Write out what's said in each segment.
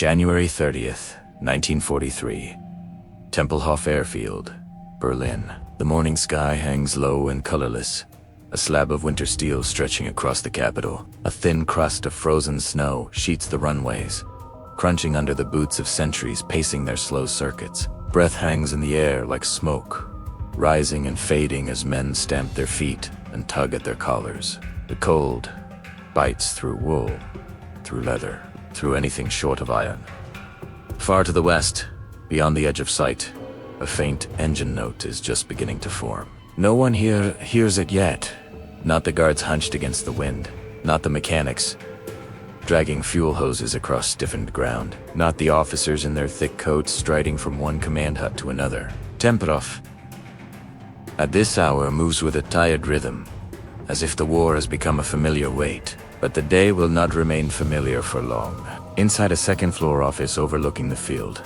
January 30th, 1943. Tempelhof Airfield, Berlin. The morning sky hangs low and colorless, a slab of winter steel stretching across the capital. A thin crust of frozen snow sheets the runways, crunching under the boots of sentries pacing their slow circuits. Breath hangs in the air like smoke, rising and fading as men stamp their feet and tug at their collars. The cold bites through wool, through leather, through anything short of iron. Far to the west, beyond the edge of sight, a faint engine note is just beginning to form. No one here hears it yet. Not the guards hunched against the wind, not the mechanics dragging fuel hoses across stiffened ground, not the officers in their thick coats striding from one command hut to another. Tempelhof, at this hour, moves with a tired rhythm, as if the war has become a familiar weight. But the day will not remain familiar for long. Inside a second-floor office overlooking the field,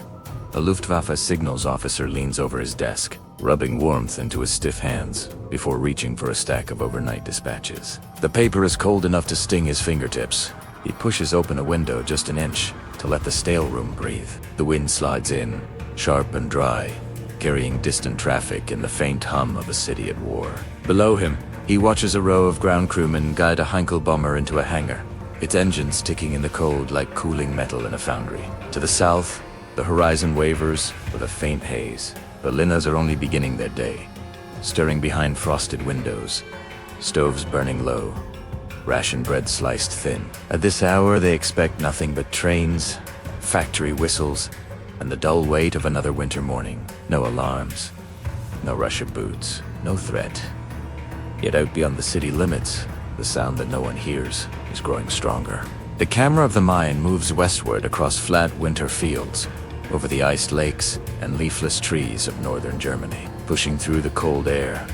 a Luftwaffe signals officer leans over his desk, rubbing warmth into his stiff hands before reaching for a stack of overnight dispatches. The paper is cold enough to sting his fingertips. He pushes open a window just an inch to let the stale room breathe. The wind slides in, sharp and dry, carrying distant traffic and the faint hum of a city at war. Below him, he watches a row of ground crewmen guide a Heinkel bomber into a hangar, its engines ticking in the cold like cooling metal in a foundry. To the south, the horizon wavers with a faint haze. Berliners are only beginning their day, stirring behind frosted windows, stoves burning low, ration bread sliced thin. At this hour, they expect nothing but trains, factory whistles, and the dull weight of another winter morning. No alarms, no rush of boots, no threat. Yet out beyond the city limits, the sound that no one hears is growing stronger. The camera of the mine moves westward across flat winter fields, over the iced lakes and leafless trees of northern Germany, pushing through the cold air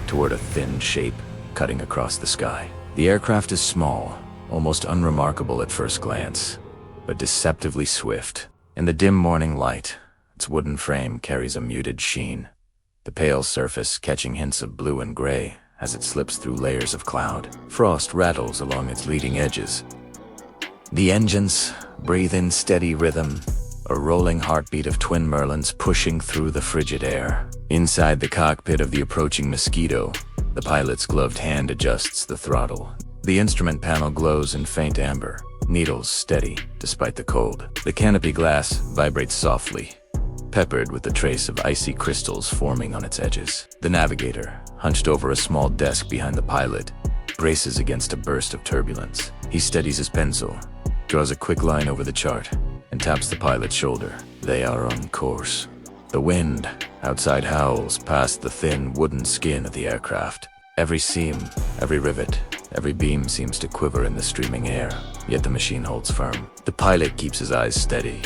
toward a thin shape cutting across the sky. The aircraft is small, almost unremarkable at first glance, but deceptively swift. In the dim morning light, its wooden frame carries a muted sheen, the pale surface catching hints of blue and gray as it slips through layers of cloud. Frost rattles along its leading edges. The engines breathe in steady rhythm, a rolling heartbeat of twin Merlins pushing through the frigid air. Inside the cockpit of the approaching Mosquito, the pilot's gloved hand adjusts the throttle. The instrument panel glows in faint amber, needles steady despite the cold. The canopy glass vibrates softly, peppered with the trace of icy crystals forming on its edges. The navigator, hunched over a small desk behind the pilot, braces against a burst of turbulence. He steadies his pencil, draws a quick line over the chart, and taps the pilot's shoulder. They are on course. The wind outside howls past the thin wooden skin of the aircraft. Every seam, every rivet, every beam seems to quiver in the streaming air, yet the machine holds firm. The pilot keeps his eyes steady,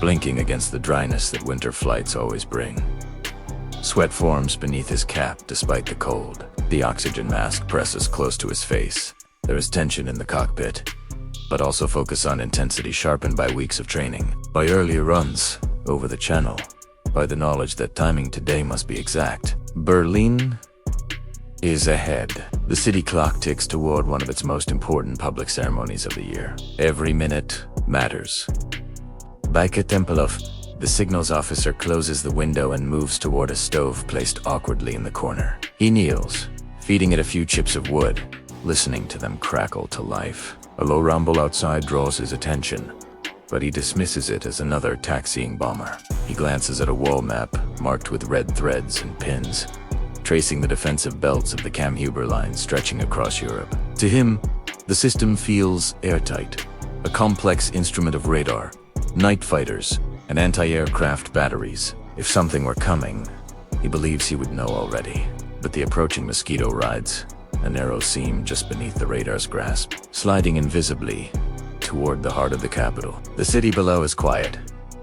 blinking against the dryness that winter flights always bring. Sweat forms beneath his cap despite the cold. The oxygen mask presses close to his face. There is tension in the cockpit, but also focus on intensity sharpened by weeks of training, by earlier runs over the channel, by the knowledge that timing today must be exact. Berlin is ahead. The city clock ticks toward one of its most important public ceremonies of the year. Every minute matters. Back at Tempelhof, the signals officer closes the window and moves toward a stove placed awkwardly in the corner. He kneels, feeding it a few chips of wood, listening to them crackle to life. A low rumble outside draws his attention, but he dismisses it as another taxiing bomber. He glances at a wall map marked with red threads and pins, tracing the defensive belts of the Kammhuber Line stretching across Europe. To him, the system feels airtight, a complex instrument of radar, night fighters, and anti-aircraft batteries. If something were coming, he believes he would know already. But the approaching Mosquito rides a narrow seam just beneath the radar's grasp, sliding invisibly toward the heart of the capital. The city below is quiet,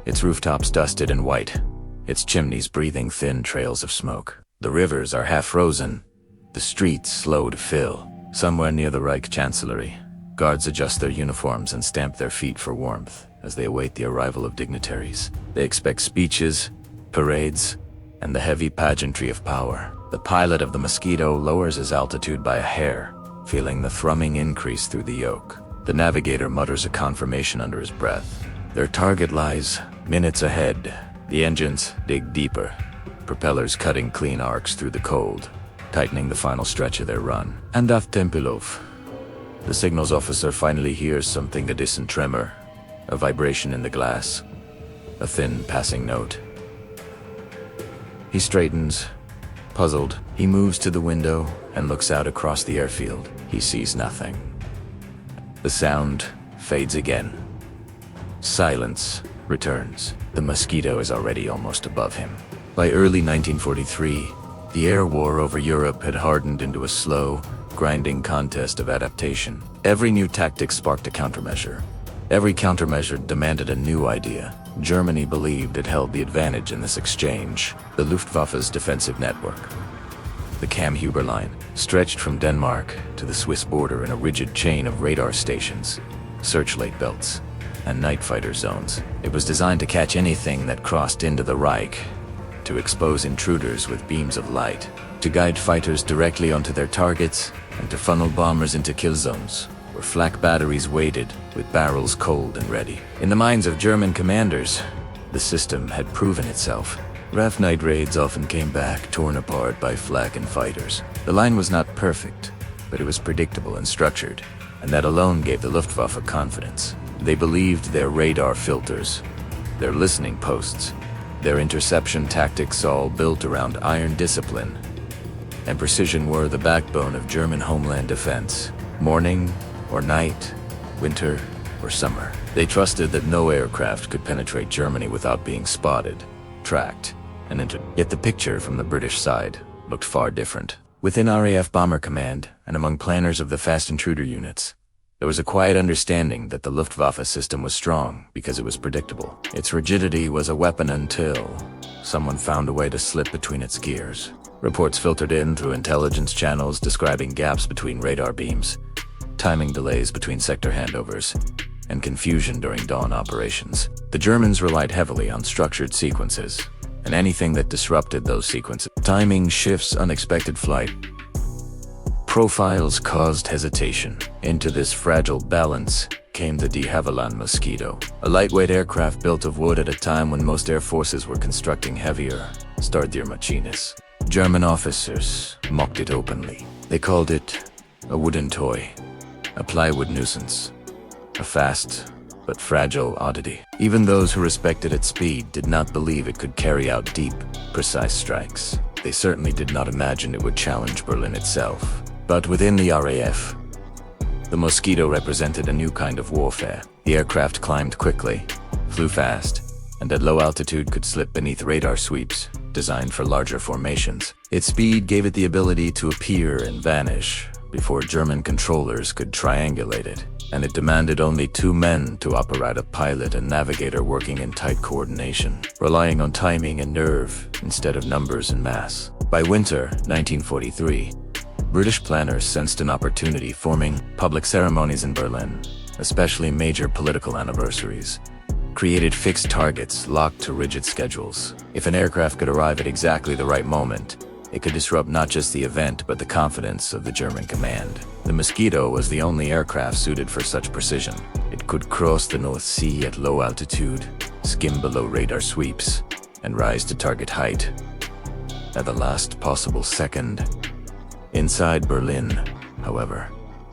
its rooftops dusted and white, its chimneys breathing thin trails of smoke. The rivers are half frozen, the streets slow to fill. Somewhere near the Reich Chancellery, guards adjust their uniforms and stamp their feet for warmth as they await the arrival of dignitaries. They expect speeches, parades, and the heavy pageantry of power. The pilot of the Mosquito lowers his altitude by a hair, feeling the thrumming increase through the yoke. The navigator mutters a confirmation under his breath, Their target lies minutes ahead. The engines dig deeper, propellers cutting clean arcs through the cold, tightening the final stretch of their run. And af Tempelhof, the signals officer finally hears something, a distant tremor, a vibration in the glass, a thin passing note. He straightens, puzzled. He moves to the window and looks out across the airfield. He sees nothing. The sound fades again. Silence returns. The Mosquito is already almost above him. By early 1943, the air war over Europe had hardened into a slow, grinding contest of adaptation. Every new tactic sparked a countermeasure. Every countermeasure demanded a new idea. Germany believed it held the advantage in this exchange. The Luftwaffe's defensive network. The Kammhuber Line stretched from Denmark to the Swiss border in a rigid chain of radar stations, searchlight belts, and night fighter zones. It was designed to catch anything that crossed into the Reich, to expose intruders with beams of light, to guide fighters directly onto their targets, and to funnel bombers into kill zones, where flak batteries waited with barrels cold and ready. In the minds of German commanders, the system had proven itself. RAF night raids often came back torn apart by flak and fighters. The line was not perfect, but it was predictable and structured, and that alone gave the Luftwaffe confidence. They believed their radar filters, their listening posts, their interception tactics, all built around iron discipline and precision, were the backbone of German homeland defense. Morning or night, winter or summer, they trusted that no aircraft could penetrate Germany without being spotted, tracked, and entered. Yet the picture from the British side looked far different. Within RAF Bomber Command and among planners of the fast intruder units, there was a quiet understanding that the Luftwaffe system was strong because it was predictable. Its rigidity was a weapon until someone found a way to slip between its gears. Reports filtered in through intelligence channels describing gaps between radar beams, timing delays between sector handovers, and confusion during dawn operations. The Germans relied heavily on structured sequences, and anything that disrupted those sequences, timing shifts, unexpected flight profiles, caused hesitation. Into this fragile balance came the Havilland Mosquito, a lightweight aircraft built of wood at a time when most air forces were constructing heavier, sturdier machines. German officers mocked it openly. They called it a wooden toy, a plywood nuisance, a fast but fragile oddity. Even those who respected its speed did not believe it could carry out deep, precise strikes. They certainly did not imagine it would challenge Berlin itself. But within the RAF, the Mosquito represented a new kind of warfare. The aircraft climbed quickly, flew fast, and at low altitude could slip beneath radar sweeps designed for larger formations. Its speed gave it the ability to appear and vanish before German controllers could triangulate it, and it demanded only 2 men to operate: a pilot and navigator working in tight coordination, relying on timing and nerve instead of numbers and mass. By winter 1943, British planners sensed an opportunity, forming public ceremonies in Berlin, especially major political anniversaries, created fixed targets locked to rigid schedules. If an aircraft could arrive at exactly the right moment, it could disrupt not just the event but the confidence of the German command. The Mosquito was the only aircraft suited for such precision. It could cross the North Sea at low altitude, skim below radar sweeps, and rise to target height at the last possible second. Inside Berlin, however,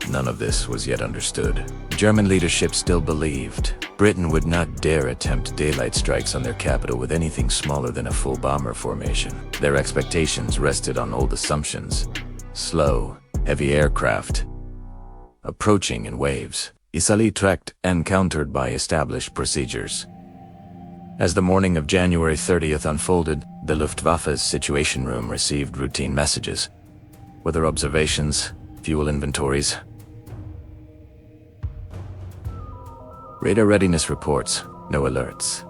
none of this was yet understood. German leadership still believed Britain would not dare attempt daylight strikes on their capital with anything smaller than a full bomber formation. Their expectations rested on old assumptions: slow, heavy aircraft approaching in waves, easily tracked and countered by established procedures. As the morning of January 30th unfolded, the Luftwaffe's situation room received routine messages: weather observations, fuel inventories, radar readiness reports. No alerts,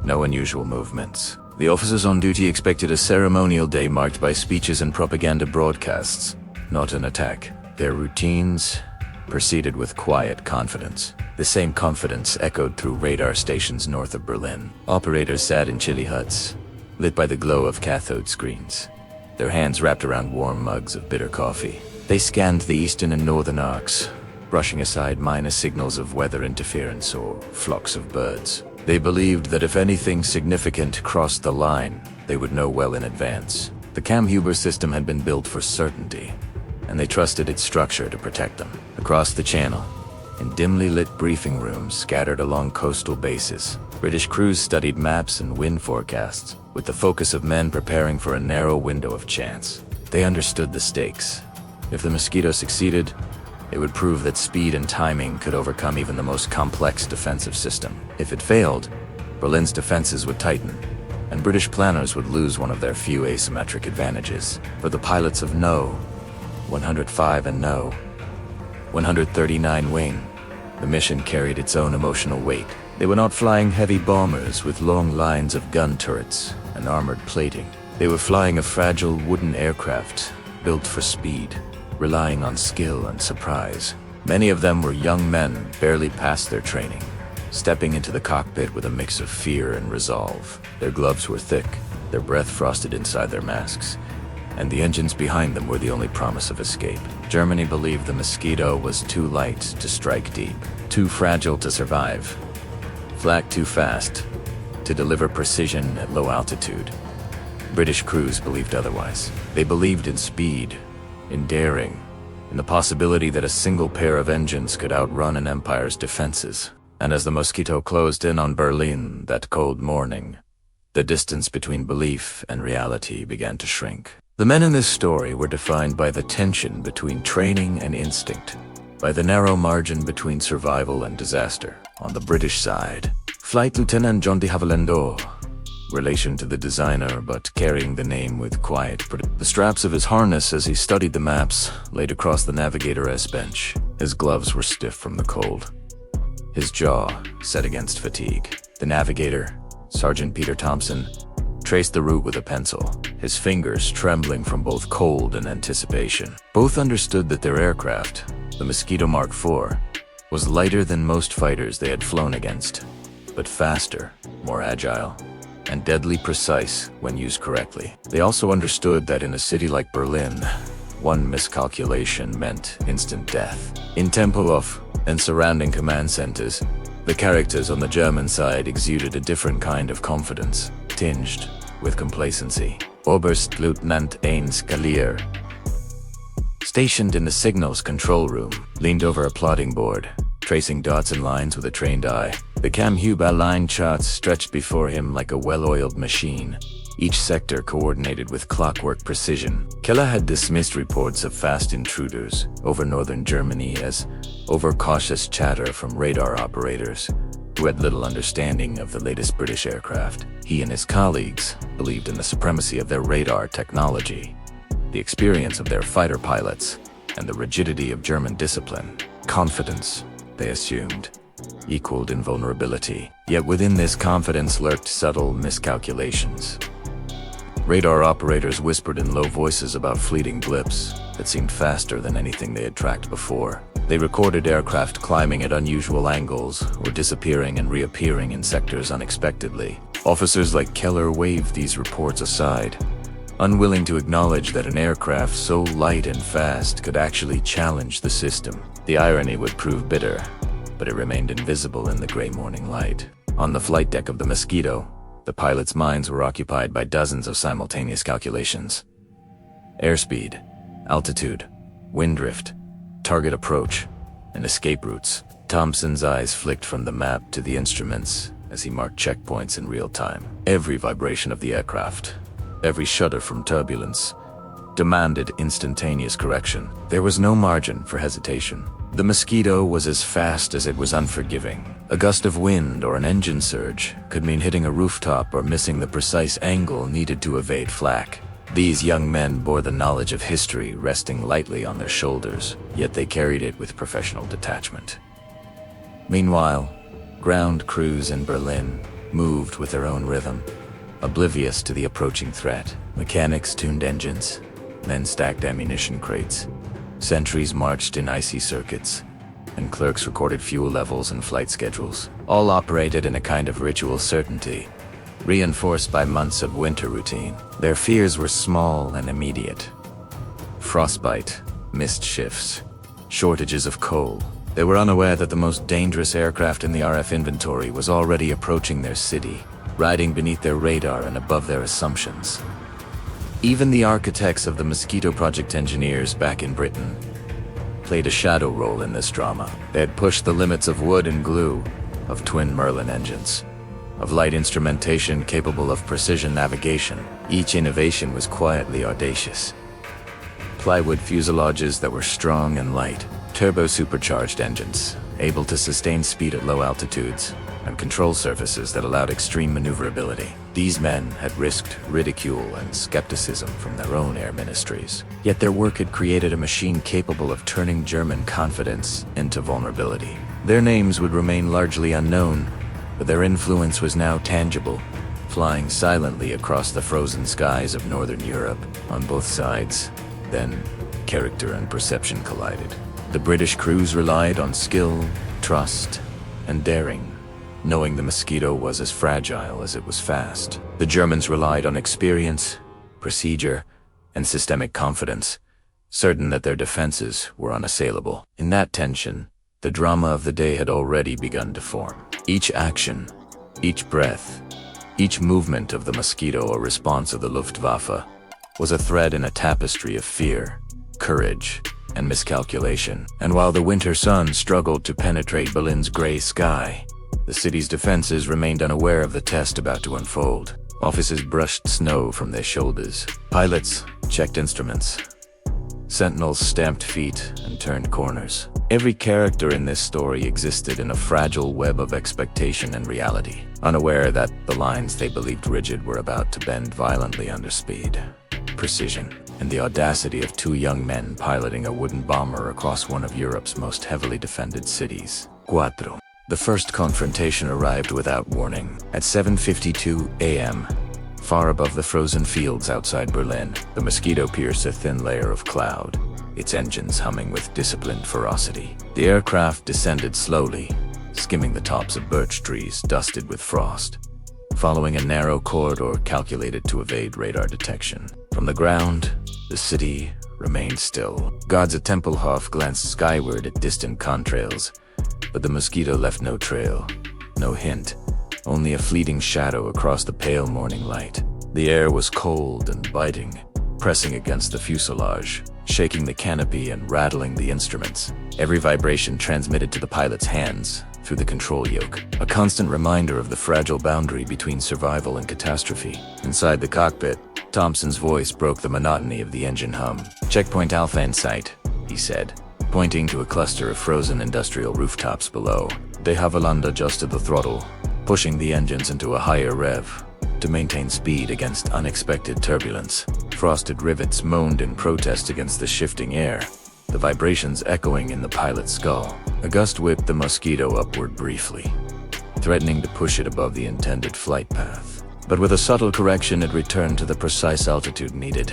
no unusual movements. The officers on duty expected a ceremonial day marked by speeches and propaganda broadcasts, not an attack. Their routines proceeded with quiet confidence. The same confidence echoed through radar stations north of Berlin. Operators sat in chilly huts, lit by the glow of cathode screens, their hands wrapped around warm mugs of bitter coffee. They scanned the eastern and northern arcs, brushing aside minor signals of weather interference or flocks of birds. They believed that if anything significant crossed the line, they would know well in advance. The Kammhuber system had been built for certainty, and they trusted its structure to protect them. Across the channel, in dimly lit briefing rooms scattered along coastal bases, British crews studied maps and wind forecasts, with the focus of men preparing for a narrow window of chance. They understood the stakes. If the Mosquito succeeded, it would prove that speed and timing could overcome even the most complex defensive system. If it failed, Berlin's defenses would tighten, and British planners would lose one of their few asymmetric advantages. For the pilots of No. 105 and No. 139 Wing, the mission carried its own emotional weight. They were not flying heavy bombers with long lines of gun turrets and armored plating. They were flying a fragile wooden aircraft built for speed, relying on skill and surprise. Many of them were young men barely past their training, stepping into the cockpit with a mix of fear and resolve. Their gloves were thick, their breath frosted inside their masks, and the engines behind them were the only promise of escape. Germany believed the Mosquito was too light to strike deep, too fragile to survive, flak too fast to deliver precision at low altitude. British crews believed otherwise. They believed in speed, in daring, in the possibility that a single pair of engines could outrun an empire's defenses. And as the Mosquito closed in on Berlin that cold morning, the distance between belief and reality began to shrink. The men in this story were defined by the tension between training and instinct, by the narrow margin between survival and disaster. On the British side, Flight Lieutenant John de Havilland, relation to the designer but carrying the name with quiet. The straps of his harness as he studied the maps laid across the navigator-S bench. His gloves were stiff from the cold, his jaw set against fatigue. The navigator, Sergeant Peter Thompson, traced the route with a pencil, his fingers trembling from both cold and anticipation. Both understood that their aircraft, the Mosquito Mark IV, was lighter than most fighters they had flown against, but faster, more agile, and deadly precise when used correctly. They also understood that in a city like Berlin, one miscalculation meant instant death. In Tempelhof and surrounding command centers, the characters on the German side exuded a different kind of confidence, tinged with complacency. Oberstleutnant Heinz Gallier, stationed in the signals control room, leaned over a plotting board, tracing dots and lines with a trained eye. The Kammhuber Line charts stretched before him like a well-oiled machine, each sector coordinated with clockwork precision. Keller had dismissed reports of fast intruders over northern Germany as overcautious chatter from radar operators who had little understanding of the latest British aircraft. He and his colleagues believed in the supremacy of their radar technology, the experience of their fighter pilots, and the rigidity of German discipline. Confidence, they assumed, equaled invulnerability. Yet within this confidence lurked subtle miscalculations. Radar operators whispered in low voices about fleeting blips that seemed faster than anything they had tracked before. They recorded aircraft climbing at unusual angles or disappearing and reappearing in sectors unexpectedly. Officers like Keller waved these reports aside, unwilling to acknowledge that an aircraft so light and fast could actually challenge the system. The irony would prove bitter, but it remained invisible in the gray morning light. On the flight deck of the Mosquito, the pilots' minds were occupied by dozens of simultaneous calculations. Airspeed, altitude, wind drift, target approach, and escape routes. Thompson's eyes flicked from the map to the instruments as he marked checkpoints in real time. Every vibration of the aircraft, every shudder from turbulence, demanded instantaneous correction. There was no margin for hesitation. The Mosquito was as fast as it was unforgiving. A gust of wind or an engine surge could mean hitting a rooftop or missing the precise angle needed to evade flak. These young men bore the knowledge of history resting lightly on their shoulders, yet they carried it with professional detachment. Meanwhile, ground crews in Berlin moved with their own rhythm, oblivious to the approaching threat. Mechanics tuned engines, men stacked ammunition crates, sentries marched in icy circuits, and clerks recorded fuel levels and flight schedules. All operated in a kind of ritual certainty, reinforced by months of winter routine. Their fears were small and immediate. Frostbite, missed shifts, shortages of coal, They were unaware that the most dangerous aircraft in the RF inventory was already approaching their city, riding beneath their radar and above their assumptions. Even the architects of the Mosquito project engineers back in Britain played a shadow role in this drama. They had pushed the limits of wood and glue, of twin Merlin engines, of light instrumentation capable of precision navigation. Each innovation was quietly audacious. Plywood fuselages that were strong and light, turbo-supercharged engines, able to sustain speed at low altitudes, and control surfaces that allowed extreme maneuverability. These men had risked ridicule and skepticism from their own air ministries. Yet their work had created a machine capable of turning German confidence into vulnerability. Their names would remain largely unknown, but their influence was now tangible, flying silently across the frozen skies of northern Europe. On both sides, then, character and perception collided. The British crews relied on skill, trust, and daring, knowing the Mosquito was as fragile as it was fast. The Germans relied on experience, procedure, and systemic confidence, certain that their defenses were unassailable. In that tension, the drama of the day had already begun to form. Each action, each breath, each movement of the Mosquito, a response of the Luftwaffe, was a thread in a tapestry of fear, courage, and miscalculation. And while the winter sun struggled to penetrate Berlin's gray sky, the city's defenses remained unaware of the test about to unfold. Officers brushed snow from their shoulders. Pilots checked instruments. Sentinels stamped feet and turned corners. Every character in this story existed in a fragile web of expectation and reality, unaware that the lines they believed rigid were about to bend violently under speed, precision, and the audacity of two young men piloting a wooden bomber across one of Europe's most heavily defended cities. Cuatro. The first confrontation arrived without warning. At 7:52 a.m., far above the frozen fields outside Berlin, the Mosquito pierced a thin layer of cloud, its engines humming with disciplined ferocity. The aircraft descended slowly, skimming the tops of birch trees dusted with frost, following a narrow corridor calculated to evade radar detection. From the ground, the city remained still. Guards at Tempelhof glanced skyward at distant contrails, but the Mosquito left no trail, no hint, only a fleeting shadow across the pale morning light. The air was cold and biting, pressing against the fuselage, shaking the canopy and rattling the instruments. Every vibration transmitted to the pilot's hands through the control yoke, a constant reminder of the fragile boundary between survival and catastrophe. Inside the cockpit, Thompson's voice broke the monotony of the engine hum. "Checkpoint Alpha in sight," he said, pointing to a cluster of frozen industrial rooftops below. De Havilland adjusted the throttle, pushing the engines into a higher rev to maintain speed against unexpected turbulence. Frosted rivets moaned in protest against the shifting air, the vibrations echoing in the pilot's skull. A gust whipped the Mosquito upward briefly, threatening to push it above the intended flight path. But with a subtle correction, it returned to the precise altitude needed.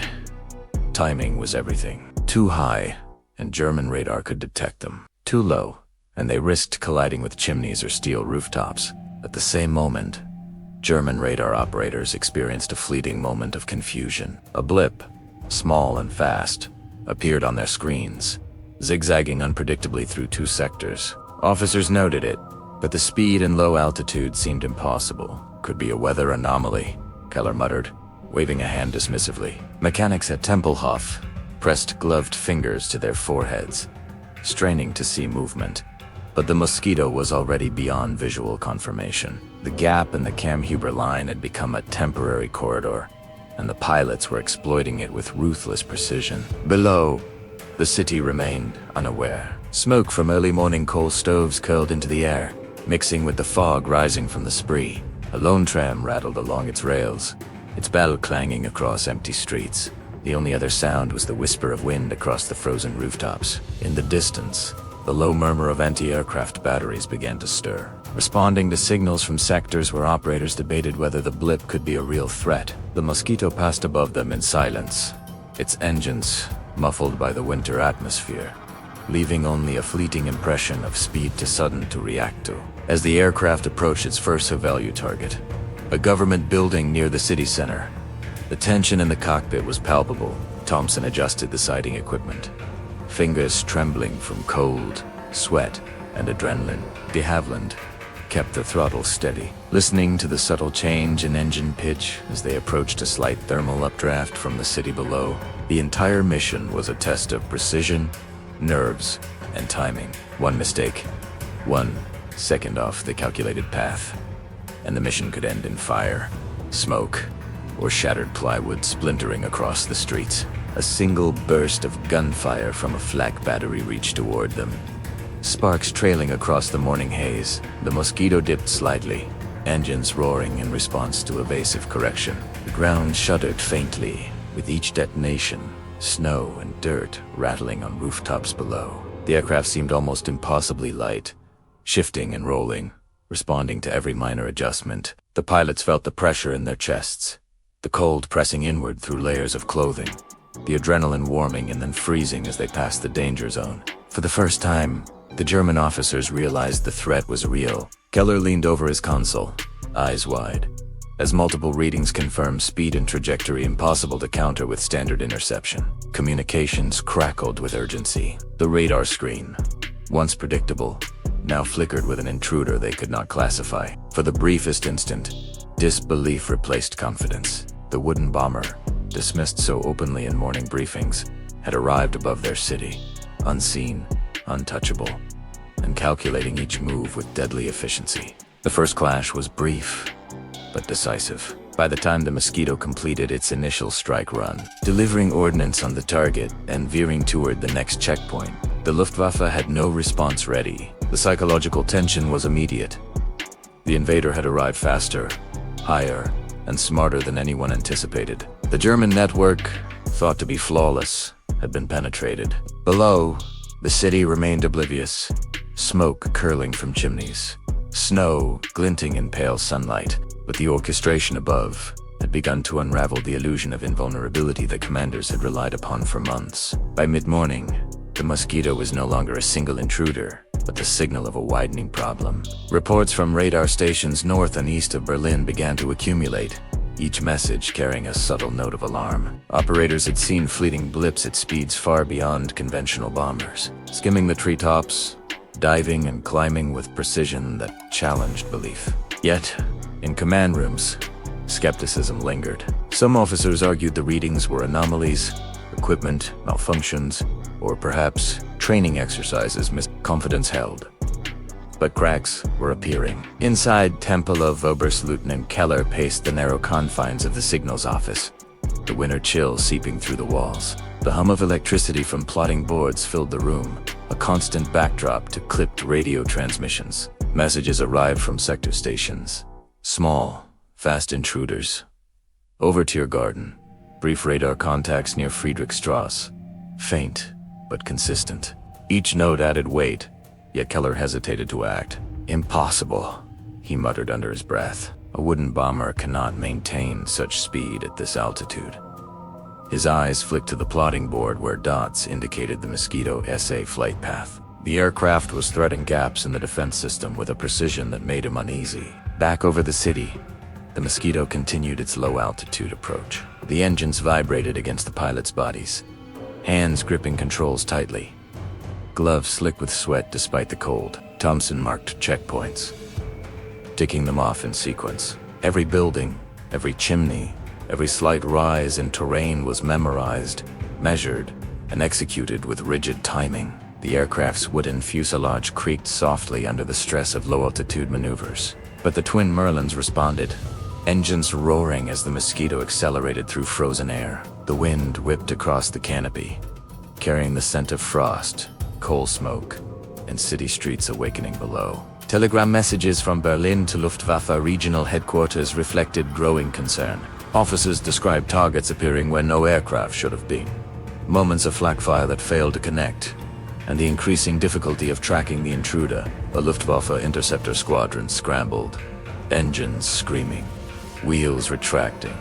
Timing was everything. Too high, and German radar could detect them. Too low, and they risked colliding with chimneys or steel rooftops. At the same moment, German radar operators experienced a fleeting moment of confusion. A blip, small and fast, appeared on their screens, zigzagging unpredictably through two sectors. Officers noted it, but the speed and low altitude seemed impossible. "Could be a weather anomaly," Keller muttered, waving a hand dismissively. Mechanics at Tempelhof pressed gloved fingers to their foreheads, straining to see movement. But the Mosquito was already beyond visual confirmation. The gap in the Kammhuber Line had become a temporary corridor, and the pilots were exploiting it with ruthless precision. Below, the city remained unaware. Smoke from early morning coal stoves curled into the air, mixing with the fog rising from the Spree. A lone tram rattled along its rails, its bell clanging across empty streets. The only other sound was the whisper of wind across the frozen rooftops. In the distance, the low murmur of anti-aircraft batteries began to stir, responding to signals from sectors where operators debated whether the blip could be a real threat. The Mosquito passed above them in silence, its engines muffled by the winter atmosphere, leaving only a fleeting impression of speed to sudden to react to. As the aircraft approached its first high-value target, a government building near the city center, the tension in the cockpit was palpable. Thompson adjusted the sighting equipment, fingers trembling from cold sweat, and adrenaline. De Havilland kept the throttle steady, listening to the subtle change in engine pitch as they approached a slight thermal updraft from the city below. The entire mission was a test of precision, nerves, and timing. One mistake, 1 second off the calculated path, and the mission could end in fire, smoke, or shattered plywood splintering across the streets. A single burst of gunfire from a flak battery reached toward them. Sparks trailing across the morning haze, the Mosquito dipped slightly, engines roaring in response to evasive correction. The ground shuddered faintly with each detonation, snow and dirt rattling on rooftops below. The aircraft seemed almost impossibly light, shifting and rolling, responding to every minor adjustment. The pilots felt the pressure in their chests, the cold pressing inward through layers of clothing, the adrenaline warming and then freezing as they passed the danger zone. For the first time, the German officers realized the threat was real. Keller leaned over his console, eyes wide, as multiple readings confirmed speed and trajectory impossible to counter with standard interception. Communications crackled with urgency. The radar screen, once predictable, now flickered with an intruder they could not classify. For the briefest instant, disbelief replaced confidence. The wooden bomber, dismissed so openly in morning briefings, had arrived above their city, unseen, untouchable, and calculating each move with deadly efficiency. The first clash was brief, but decisive. By the time the Mosquito completed its initial strike run, delivering ordnance on the target and veering toward the next checkpoint, the Luftwaffe had no response ready. The psychological tension was immediate. The invader had arrived faster, higher, and smarter than anyone anticipated. The German network, thought to be flawless, had been penetrated. Below, the city remained oblivious, smoke curling from chimneys, snow glinting in pale sunlight, but the orchestration above had begun to unravel the illusion of invulnerability the commanders had relied upon for months. By mid-morning, the Mosquito was no longer a single intruder, but the signal of a widening problem. Reports from radar stations north and east of Berlin began to accumulate, each message carrying a subtle note of alarm. Operators had seen fleeting blips at speeds far beyond conventional bombers, skimming the treetops, diving and climbing with precision that challenged belief. Yet, in command rooms, skepticism lingered. Some officers argued the readings were anomalies, equipment malfunctions, or perhaps training exercises. Confidence held, but cracks were appearing. Inside Temple of Oberstleutnant Keller paced the narrow confines of the signals office, the winter chill seeping through the walls. The hum of electricity from plotting boards filled the room, a constant backdrop to clipped radio transmissions. Messages arrived from sector stations, small, fast intruders. Over Tiergarten, brief radar contacts near Friedrichstrasse, faint but consistent. Each note added weight, yet Keller hesitated to act. Impossible, he muttered under his breath. A wooden bomber cannot maintain such speed at this altitude. His eyes flicked to the plotting board where dots indicated the Mosquito SA flight path. The aircraft was threading gaps in the defense system with a precision that made him uneasy. Back over the city, the Mosquito continued its low-altitude approach. The engines vibrated against the pilots' bodies, hands gripping controls tightly, gloves slick with sweat despite the cold. Thompson marked checkpoints, ticking them off in sequence. Every building, every chimney, every slight rise in terrain was memorized, measured, and executed with rigid timing. The aircraft's wooden fuselage creaked softly under the stress of low-altitude maneuvers. But the twin Merlins responded, engines roaring as the Mosquito accelerated through frozen air. The wind whipped across the canopy, carrying the scent of frost, coal smoke, and city streets awakening below. Telegram messages from Berlin to Luftwaffe regional headquarters reflected growing concern. Officers described targets appearing where no aircraft should have been, moments of flak fire that failed to connect, and the increasing difficulty of tracking the intruder. A Luftwaffe interceptor squadron scrambled, engines screaming, wheels retracting,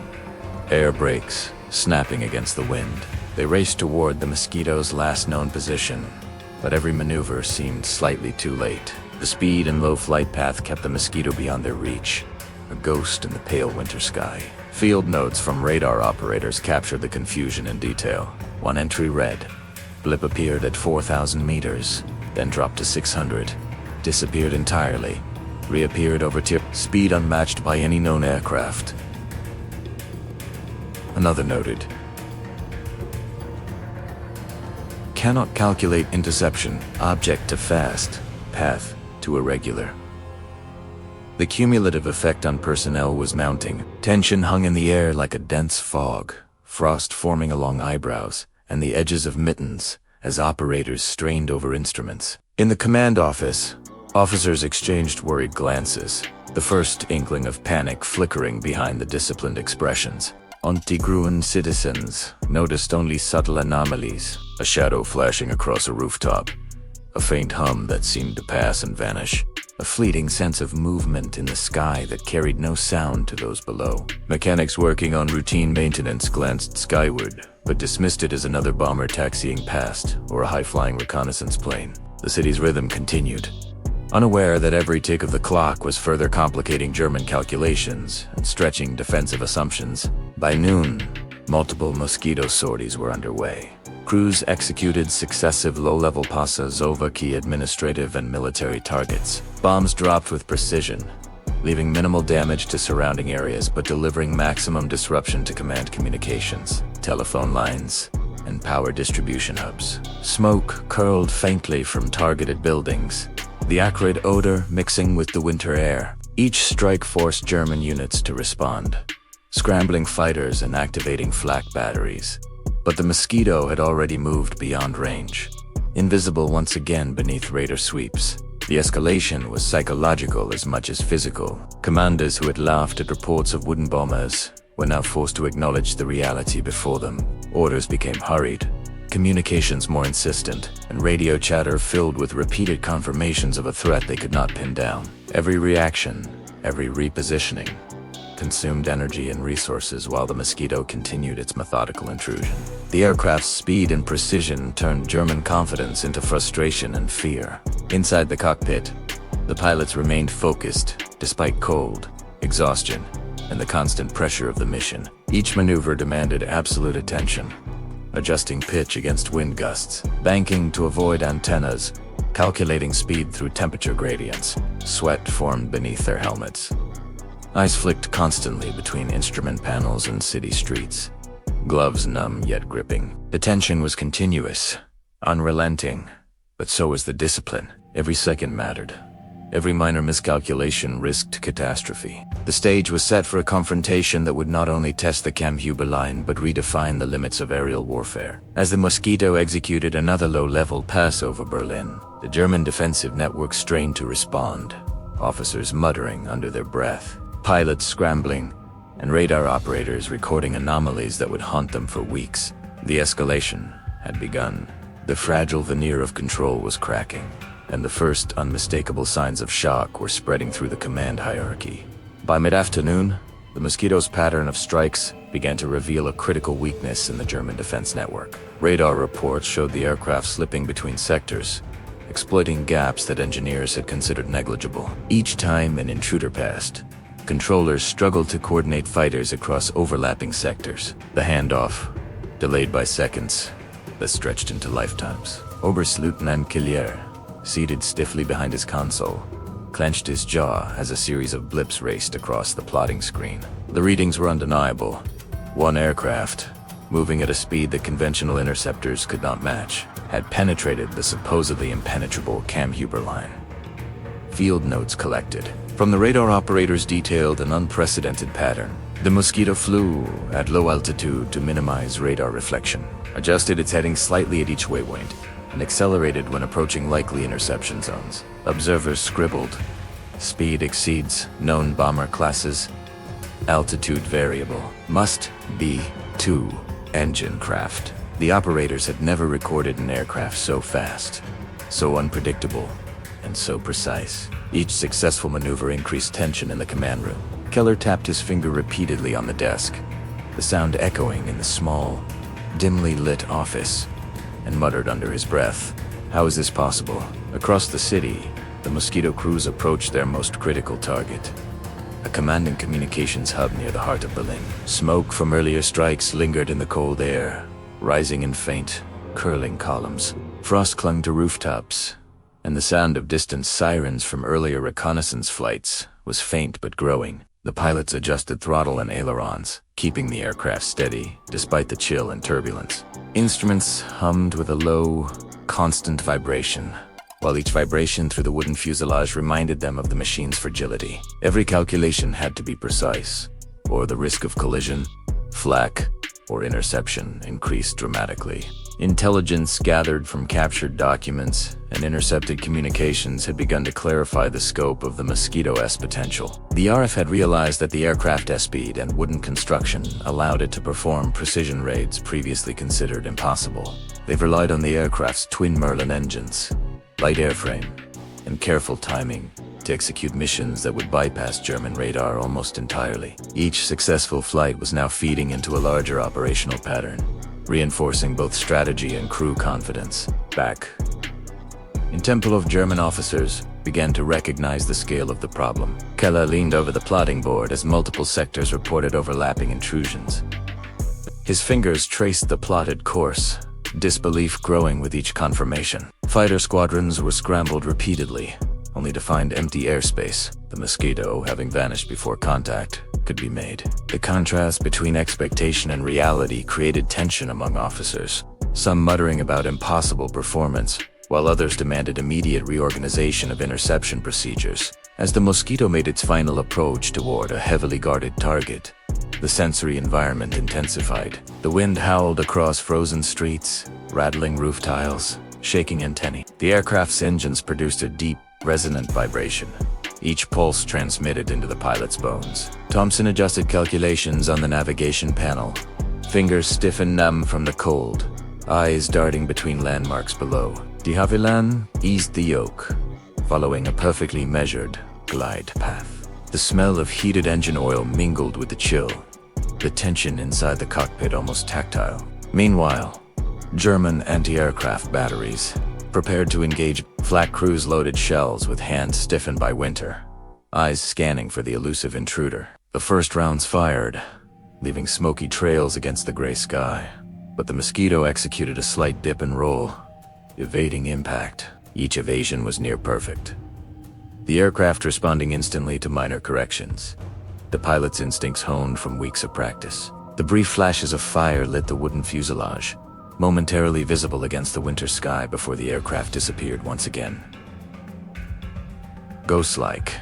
air brakes snapping against the wind. They raced toward the Mosquito's last known position, but every maneuver seemed slightly too late. The speed and low flight path kept the Mosquito beyond their reach, a ghost in the pale winter sky. Field notes from radar operators captured the confusion in detail. One entry read, "Blip appeared at 4,000 meters. then dropped to 600, disappeared entirely, reappeared over tip, speed unmatched by any known aircraft. Another noted, cannot calculate interception, object to fast, path to irregular. The cumulative effect on personnel was mounting. Tension hung in the air like a dense fog, frost forming along eyebrows and the edges of mittens as operators strained over instruments. In the command office, officers exchanged worried glances, the first inkling of panic flickering behind the disciplined expressions. Antigruan citizens noticed only subtle anomalies, a shadow flashing across a rooftop, a faint hum that seemed to pass and vanish, a fleeting sense of movement in the sky that carried no sound to those below. Mechanics working on routine maintenance glanced skyward, but dismissed it as another bomber taxiing past or a high-flying reconnaissance plane. The city's rhythm continued, unaware that every tick of the clock was further complicating German calculations and stretching defensive assumptions. By noon, multiple Mosquito sorties were underway. Crews executed successive low-level passes over key administrative and military targets. Bombs dropped with precision, leaving minimal damage to surrounding areas but delivering maximum disruption to command communications, telephone lines, and power distribution hubs. Smoke curled faintly from targeted buildings, the acrid odor mixing with the winter air. Each strike forced German units to respond, scrambling fighters and activating flak batteries. But the Mosquito had already moved beyond range, invisible once again beneath radar sweeps. The escalation was psychological as much as physical. Commanders who had laughed at reports of wooden bombers were now forced to acknowledge the reality before them. Orders became hurried, communications more insistent, and radio chatter filled with repeated confirmations of a threat they could not pin down. Every reaction, every repositioning, consumed energy and resources while the Mosquito continued its methodical intrusion. The aircraft's speed and precision turned German confidence into frustration and fear. Inside the cockpit, the pilots remained focused despite cold, exhaustion, and the constant pressure of the mission. Each maneuver demanded absolute attention, adjusting pitch against wind gusts, banking to avoid antennas, calculating speed through temperature gradients. Sweat formed beneath their helmets. Ice flicked constantly between instrument panels and city streets, gloves numb yet gripping. The tension was continuous, unrelenting, but so was the discipline. Every second mattered. Every minor miscalculation risked catastrophe. The stage was set for a confrontation that would not only test the Kammhuber Line but redefine the limits of aerial warfare. As the Mosquito executed another low-level pass over Berlin, the German defensive network strained to respond, officers muttering under their breath, pilots scrambling, and radar operators recording anomalies that would haunt them for weeks. The escalation had begun. The fragile veneer of control was cracking, and the first unmistakable signs of shock were spreading through the command hierarchy. By mid-afternoon, the Mosquito's pattern of strikes began to reveal a critical weakness in the German defense network. Radar reports showed the aircraft slipping between sectors, exploiting gaps that engineers had considered negligible. Each time an intruder passed, controllers struggled to coordinate fighters across overlapping sectors. The handoff, delayed by seconds, that stretched into lifetimes. Oberstleutnant Killier, seated stiffly behind his console, clenched his jaw as a series of blips raced across the plotting screen. The readings were undeniable. One aircraft, moving at a speed that conventional interceptors could not match, had penetrated the supposedly impenetrable Kammhuber Line. Field notes collected. From the radar operators detailed an unprecedented pattern. The Mosquito flew at low altitude to minimize radar reflection, adjusted its heading slightly at each waypoint, and accelerated when approaching likely interception zones. Observers scribbled, speed exceeds known bomber classes, altitude variable, must be two-engine craft. The operators had never recorded an aircraft so fast, so unpredictable, and so precise. Each successful maneuver increased tension in the command room. Keller tapped his finger repeatedly on the desk, the sound echoing in the small, dimly lit office, and muttered under his breath, "How is this possible?" Across the city, the Mosquito crews approached their most critical target, a command and communications hub near the heart of Berlin. Smoke from earlier strikes lingered in the cold air, rising in faint, curling columns. Frost clung to rooftops, and the sound of distant sirens from earlier reconnaissance flights was faint but growing. The pilots adjusted throttle and ailerons, keeping the aircraft steady despite the chill and turbulence. Instruments hummed with a low, constant vibration, while each vibration through the wooden fuselage reminded them of the machine's fragility. Every calculation had to be precise, or the risk of collision, flak, or interception increased dramatically. Intelligence gathered from captured documents and intercepted communications had begun to clarify the scope of the Mosquito's potential. The RAF had realized that the aircraft's speed and wooden construction allowed it to perform precision raids previously considered impossible. They've relied on the aircraft's twin Merlin engines, light airframe, and careful timing to execute missions that would bypass German radar almost entirely. Each successful flight was now feeding into a larger operational pattern, reinforcing both strategy and crew confidence. Back in Tempelhof, German officers began to recognize the scale of the problem. Keller leaned over the plotting board as multiple sectors reported overlapping intrusions. His fingers traced the plotted course, disbelief growing with each confirmation. Fighter squadrons were scrambled repeatedly, only to find empty airspace, the Mosquito, having vanished before contact could be made. The contrast between expectation and reality created tension among officers, some muttering about impossible performance, while others demanded immediate reorganization of interception procedures. As the Mosquito made its final approach toward a heavily guarded target, the sensory environment intensified. The wind howled across frozen streets, rattling roof tiles, shaking antennae. The aircraft's engines produced a deep, resonant vibration, each pulse transmitted into the pilot's bones. Thompson adjusted calculations on the navigation panel, fingers stiff and numb from the cold, eyes darting between landmarks below. De Havilland eased the yoke, following a perfectly measured glide path. The smell of heated engine oil mingled with the chill, the tension inside the cockpit almost tactile. Meanwhile, German anti-aircraft batteries prepared to engage flak cruise-loaded shells with hands stiffened by winter, eyes scanning for the elusive intruder. The first rounds fired, leaving smoky trails against the gray sky, but the Mosquito executed a slight dip and roll, evading impact. Each evasion was near perfect, the aircraft responding instantly to minor corrections, the pilot's instincts honed from weeks of practice. The brief flashes of fire lit the wooden fuselage, momentarily visible against the winter sky before the aircraft disappeared once again, ghost-like,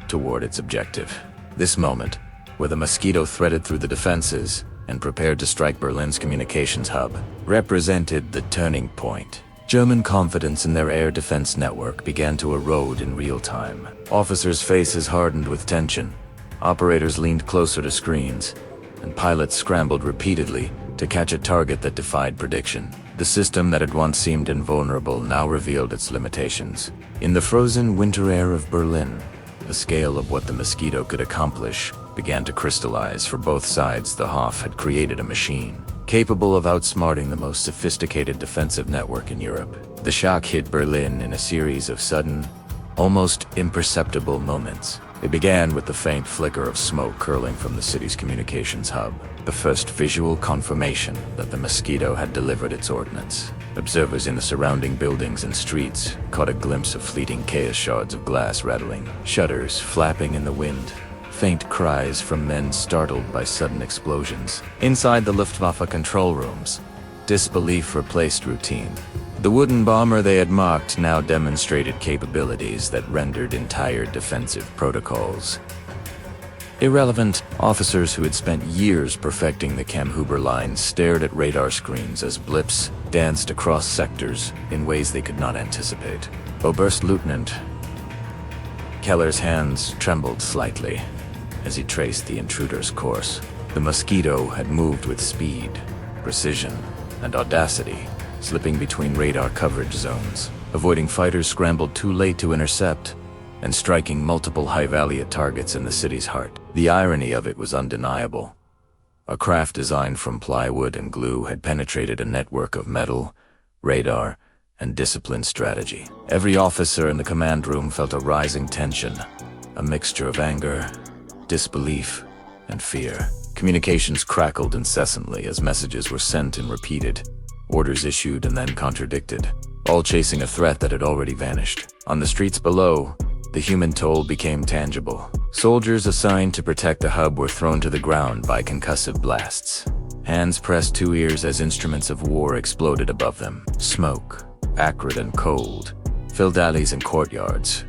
toward its objective. This moment, where the Mosquito threaded through the defenses and prepared to strike Berlin's communications hub, represented the turning point. German confidence in their air defense network began to erode in real time. Officers' faces hardened with tension, operators leaned closer to screens, and pilots scrambled repeatedly to catch a target that defied prediction. The system that had once seemed invulnerable now revealed its limitations. In the frozen winter air of Berlin, the scale of what the Mosquito could accomplish began to crystallize. For both sides, the Hof had created a machine capable of outsmarting the most sophisticated defensive network in Europe. The shock hit Berlin in a series of sudden, almost imperceptible moments. It began with the faint flicker of smoke curling from the city's communications hub, the first visual confirmation that the Mosquito had delivered its ordnance. Observers in the surrounding buildings and streets caught a glimpse of fleeting chaos, shards of glass rattling, shutters flapping in the wind, faint cries from men startled by sudden explosions. Inside the Luftwaffe control rooms, disbelief replaced routine. The wooden bomber they had mocked now demonstrated capabilities that rendered entire defensive protocols irrelevant. Officers who had spent years perfecting the Kammhuber Line stared at radar screens as blips danced across sectors in ways they could not anticipate. Oberstleutnant Keller's hands trembled slightly as he traced the intruder's course. The Mosquito had moved with speed, precision, and audacity, slipping between radar coverage zones, avoiding fighters scrambled too late to intercept, and striking multiple high-value targets in the city's heart. The irony of it was undeniable. A craft designed from plywood and glue had penetrated a network of metal, radar, and disciplined strategy. Every officer in the command room felt a rising tension, a mixture of anger, disbelief, and fear. Communications crackled incessantly as messages were sent and repeated, orders issued and then contradicted, all chasing a threat that had already vanished. On the streets below, the human toll became tangible. Soldiers assigned to protect the hub were thrown to the ground by concussive blasts. Hands pressed to ears as instruments of war exploded above them. Smoke, acrid and cold, filled alleys and courtyards,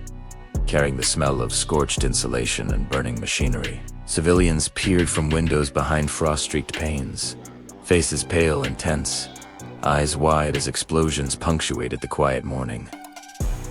carrying the smell of scorched insulation and burning machinery. Civilians peered from windows behind frost-streaked panes, faces pale and tense, eyes wide as explosions punctuated the quiet morning.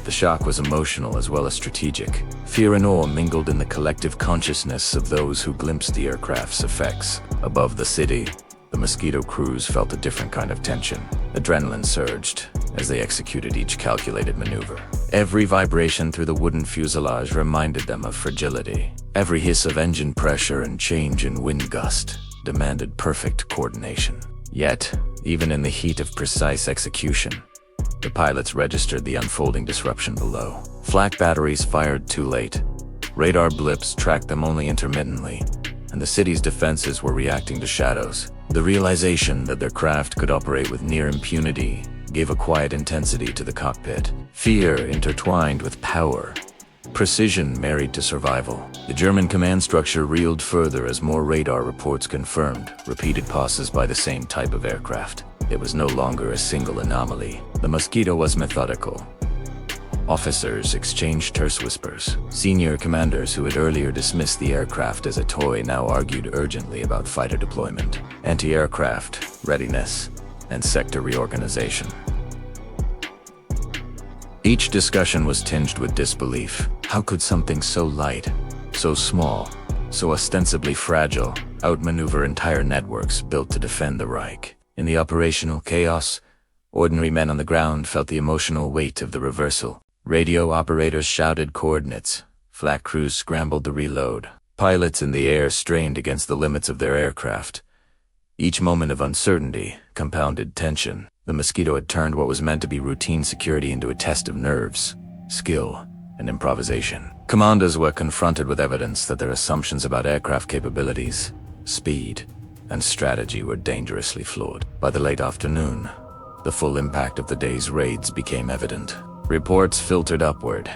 The shock was emotional as well as strategic. Fear and awe mingled in the collective consciousness of those who glimpsed the aircraft's effects. Above the city, the Mosquito crews felt a different kind of tension. Adrenaline surged as they executed each calculated maneuver. Every vibration through the wooden fuselage reminded them of fragility. Every hiss of engine pressure and change in wind gust demanded perfect coordination. Yet, even in the heat of precise execution, the pilots registered the unfolding disruption below. Flak batteries fired too late. Radar blips tracked them only intermittently, and the city's defenses were reacting to shadows. The realization that their craft could operate with near impunity gave a quiet intensity to the cockpit. Fear intertwined with power, precision married to survival. The German command structure reeled further as more radar reports confirmed repeated passes by the same type of aircraft. It was no longer a single anomaly. The Mosquito was methodical. Officers exchanged terse whispers. Senior commanders who had earlier dismissed the aircraft as a toy now argued urgently about fighter deployment, anti-aircraft readiness, and sector reorganization. Each discussion was tinged with disbelief. How could something so light, so small, so ostensibly fragile, outmaneuver entire networks built to defend the Reich? In the operational chaos, ordinary men on the ground felt the emotional weight of the reversal. Radio operators shouted coordinates. Flak crews scrambled to reload. Pilots in the air strained against the limits of their aircraft. Each moment of uncertainty compounded tension. The Mosquito had turned what was meant to be routine security into a test of nerves, skill, and improvisation. Commanders were confronted with evidence that their assumptions about aircraft capabilities, speed, and strategy were dangerously flawed. By the late afternoon, the full impact of the day's raids became evident. Reports filtered upward.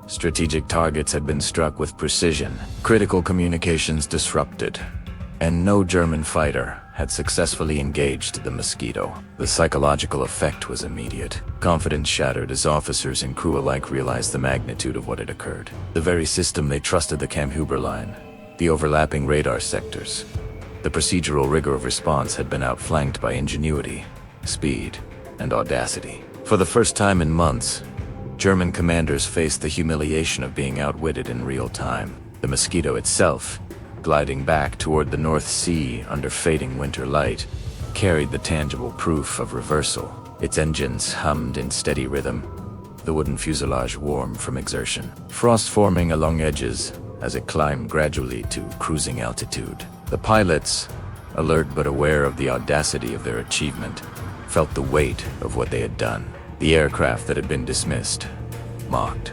Strategic targets had been struck with precision, critical communications disrupted, and no German fighter had successfully engaged the Mosquito. The psychological effect was immediate. Confidence shattered as officers and crew alike realized the magnitude of what had occurred. The very system they trusted, the Kammhuber Line, the overlapping radar sectors, the procedural rigor of response had been outflanked by ingenuity, speed, and audacity. For the first time in months, German commanders faced the humiliation of being outwitted in real time. The Mosquito itself, gliding back toward the North Sea under fading winter light, carried the tangible proof of reversal. Its engines hummed in steady rhythm, the wooden fuselage warm from exertion, frost forming along edges as it climbed gradually to cruising altitude. The pilots, alert but aware of the audacity of their achievement, felt the weight of what they had done. The aircraft that had been dismissed, mocked,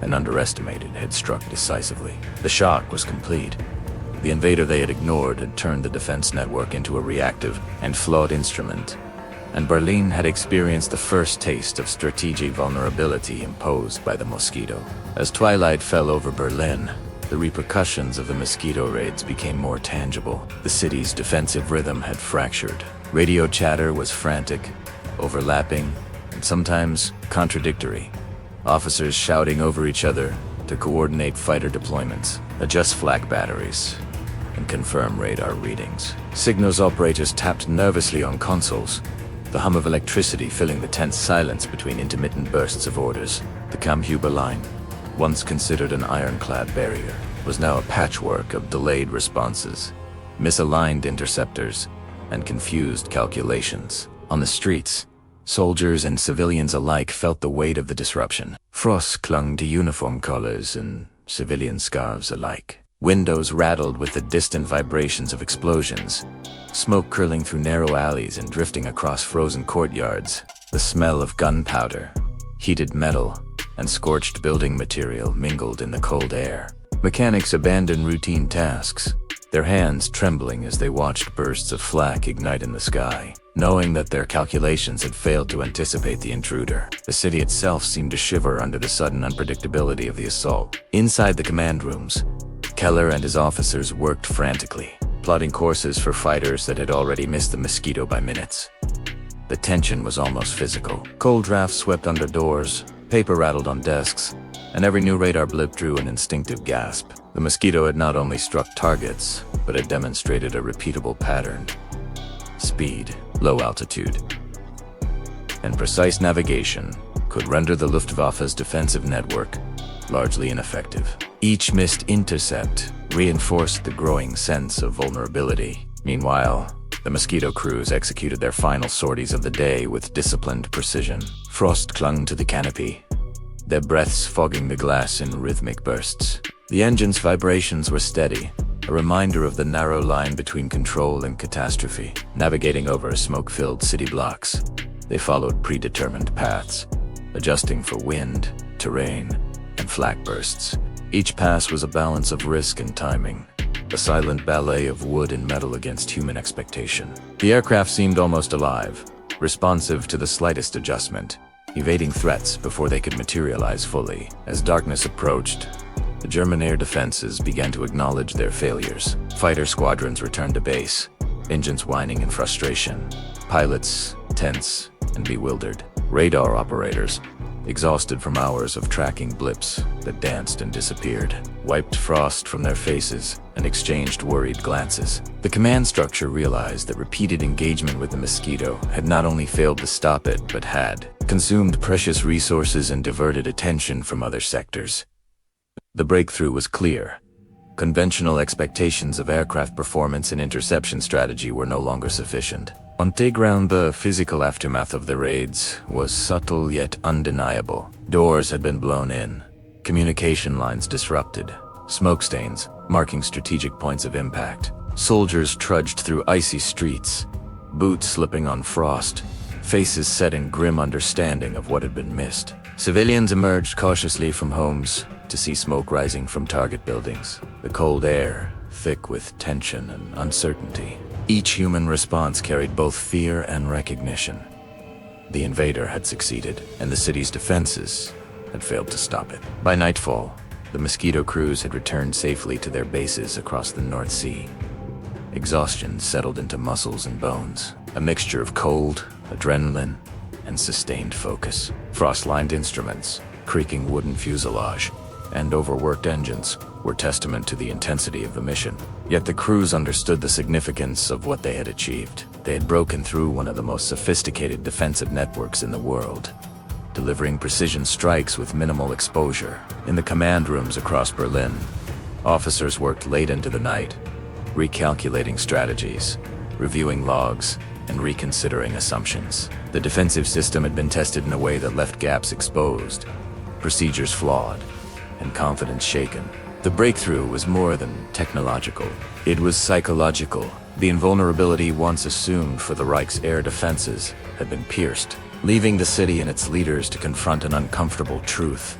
and underestimated had struck decisively. The shock was complete. The invader they had ignored had turned the defense network into a reactive and flawed instrument, and Berlin had experienced the first taste of strategic vulnerability imposed by the Mosquito. As twilight fell over Berlin, the repercussions of the Mosquito raids became more tangible. The city's defensive rhythm had fractured. Radio chatter was frantic, overlapping, and sometimes contradictory. Officers shouting over each other to coordinate fighter deployments, adjust flak batteries, and confirm radar readings. Signals operators tapped nervously on consoles, the hum of electricity filling the tense silence between intermittent bursts of orders. The Kammhuber Line, once considered an ironclad barrier, was now a patchwork of delayed responses, misaligned interceptors, and confused calculations. On the streets, soldiers and civilians alike felt the weight of the disruption. Frost clung to uniform collars and civilian scarves alike. Windows rattled with the distant vibrations of explosions, smoke curling through narrow alleys and drifting across frozen courtyards. The smell of gunpowder, heated metal, and scorched building material mingled in the cold air. Mechanics abandoned routine tasks, their hands trembling as they watched bursts of flak ignite in the sky. knowing that their calculations had failed to anticipate the intruder. The city itself seemed to shiver under the sudden unpredictability of the assault. Inside the command rooms, Keller and his officers worked frantically, plotting courses for fighters that had already missed the Mosquito by minutes. The tension was almost physical. Cold drafts swept under doors, paper rattled on desks, and every new radar blip drew an instinctive gasp. The Mosquito had not only struck targets, but had demonstrated a repeatable pattern. Speed, low altitude, and precise navigation could render the Luftwaffe's defensive network largely ineffective. Each missed intercept reinforced the growing sense of vulnerability. Meanwhile, the Mosquito crews executed their final sorties of the day with disciplined precision. Frost clung to the canopy, their breaths fogging the glass in rhythmic bursts. The engine's vibrations were steady, a reminder of the narrow line between control and catastrophe. Navigating over smoke-filled city blocks, they followed predetermined paths, adjusting for wind, terrain, and flak bursts. Each pass was a balance of risk and timing, a silent ballet of wood and metal against human expectation. The aircraft seemed almost alive, responsive to the slightest adjustment, evading threats before they could materialize fully. As darkness approached, the German air defenses began to acknowledge their failures. Fighter squadrons returned to base, engines whining in frustration, pilots tense and bewildered. Radar operators, exhausted from hours of tracking blips that danced and disappeared, wiped frost from their faces and exchanged worried glances. The command structure realized that repeated engagement with the Mosquito had not only failed to stop it, but had consumed precious resources and diverted attention from other sectors. The breakthrough was clear. Conventional expectations of aircraft performance and interception strategy were no longer sufficient. On the ground, the physical aftermath of the raids was subtle yet undeniable. Doors had been blown in, communication lines disrupted, smoke stains marking strategic points of impact. Soldiers trudged through icy streets, boots slipping on frost, faces set in grim understanding of what had been missed. Civilians emerged cautiously from homes to see smoke rising from target buildings, the cold air thick with tension and uncertainty. Each human response carried both fear and recognition. The invader had succeeded, and the city's defenses had failed to stop it. By nightfall, the Mosquito crews had returned safely to their bases across the North Sea. Exhaustion settled into muscles and bones, a mixture of cold, adrenaline, and sustained focus. Frost-lined instruments, creaking wooden fuselage, and overworked engines were testament to the intensity of the mission. Yet the crews understood the significance of what they had achieved. They had broken through one of the most sophisticated defensive networks in the world, delivering precision strikes with minimal exposure. In the command rooms across Berlin, officers worked late into the night, recalculating strategies, reviewing logs, and reconsidering assumptions. The defensive system had been tested in a way that left gaps exposed, procedures flawed, and confidence shaken. The breakthrough was more than technological. It was psychological. The invulnerability once assumed for the Reich's air defenses had been pierced, leaving the city and its leaders to confront an uncomfortable truth.